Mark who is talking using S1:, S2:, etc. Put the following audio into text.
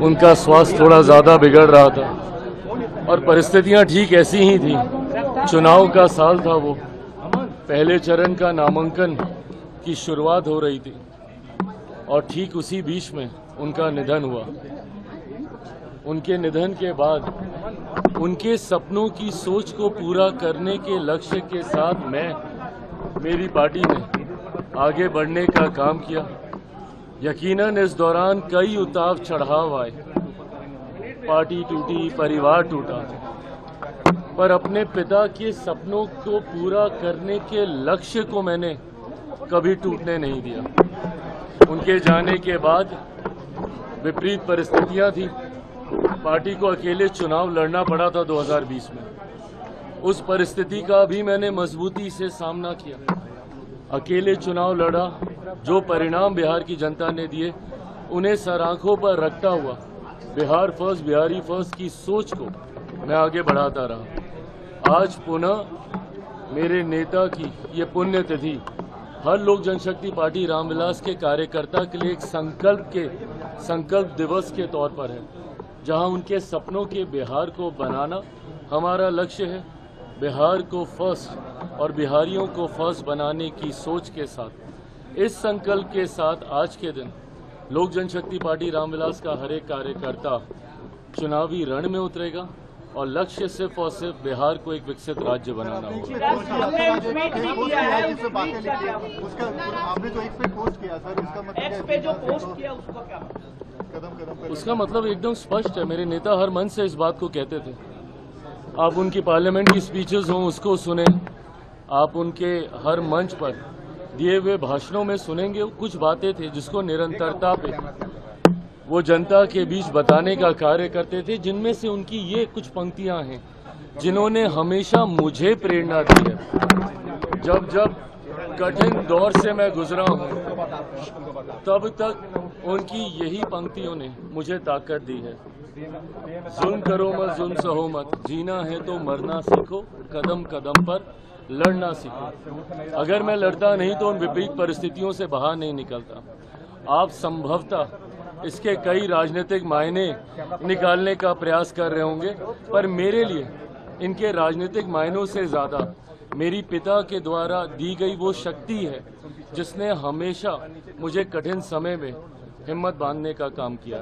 S1: उनका स्वास्थ्य थोड़ा ज़्यादा बिगड़ रहा था और परिस्थितियां ठीक ऐसी ही थी। चुनाव का साल था वो, पहले चरण का नामांकन की शुरुआत हो रही थी और ठीक उसी बीच में उनका निधन हुआ। उनके निधन के बाद उनके सपनों की सोच को पूरा करने के लक्ष्य के साथ मेरी पार्टी ने आगे बढ़ने का काम किया। यकीनन इस दौरान कई उतार चढ़ाव आए, पार्टी टूटी, परिवार टूटा, पर अपने पिता के सपनों को पूरा करने के लक्ष्य को मैंने कभी टूटने नहीं दिया। उनके जाने के बाद विपरीत परिस्थितियां थी, पार्टी को अकेले चुनाव लड़ना पड़ा था 2020 में। उस परिस्थिति का भी मैंने मजबूती से सामना किया, अकेले चुनाव लड़ा। जो परिणाम बिहार की जनता ने दिए उन्हें सर आंखों पर रखता हुआ बिहार फर्स्ट, बिहारी फर्स्ट की सोच को मैं आगे बढ़ाता रहा। आज पुनः मेरे नेता की ये पुण्यतिथि हर लोक जनशक्ति पार्टी रामविलास के कार्यकर्ता के लिए एक संकल्प दिवस के तौर पर है, जहां उनके सपनों के बिहार को बनाना हमारा लक्ष्य है। बिहार को फर्स्ट और बिहारियों को फर्स्ट बनाने की सोच के साथ, इस संकल्प के साथ आज के दिन लोक जनशक्ति पार्टी रामविलास का हर एक कार्यकर्ता चुनावी रण में उतरेगा और लक्ष्य सिर्फ और सिर्फ बिहार को एक विकसित राज्य बनाना होगा। उसका मतलब एकदम स्पष्ट है, मेरे नेता हर मन से इस बात को कहते थे। आप उनकी पार्लियामेंट की स्पीचेस हों उसको सुने, आप उनके हर मंच पर दिए हुए भाषणों में सुनेंगे, कुछ बातें थी जिसको निरंतरता पे वो जनता के बीच बताने का कार्य करते थे, जिनमें से उनकी ये कुछ पंक्तियां हैं जिन्होंने हमेशा मुझे प्रेरणा दी है। जब जब कठिन दौर से मैं गुजरा हूं, तब तक उनकी यही पंक्तियों ने मुझे ताकत दी है। जुल्म करो मत, जुल्म सहो मत, जीना है तो मरना सीखो, कदम कदम पर लड़ना सीखो। अगर मैं लड़ता नहीं तो उन विपरीत परिस्थितियों से बाहर नहीं निकलता। आप संभवतः इसके कई राजनीतिक मायने निकालने का प्रयास कर रहे होंगे, पर मेरे लिए इनके राजनीतिक मायनों से ज़्यादा मेरी पिता के द्वारा दी गई वो शक्ति है जिसने हमेशा मुझे कठिन समय में हिम्मत बांधने का काम किया।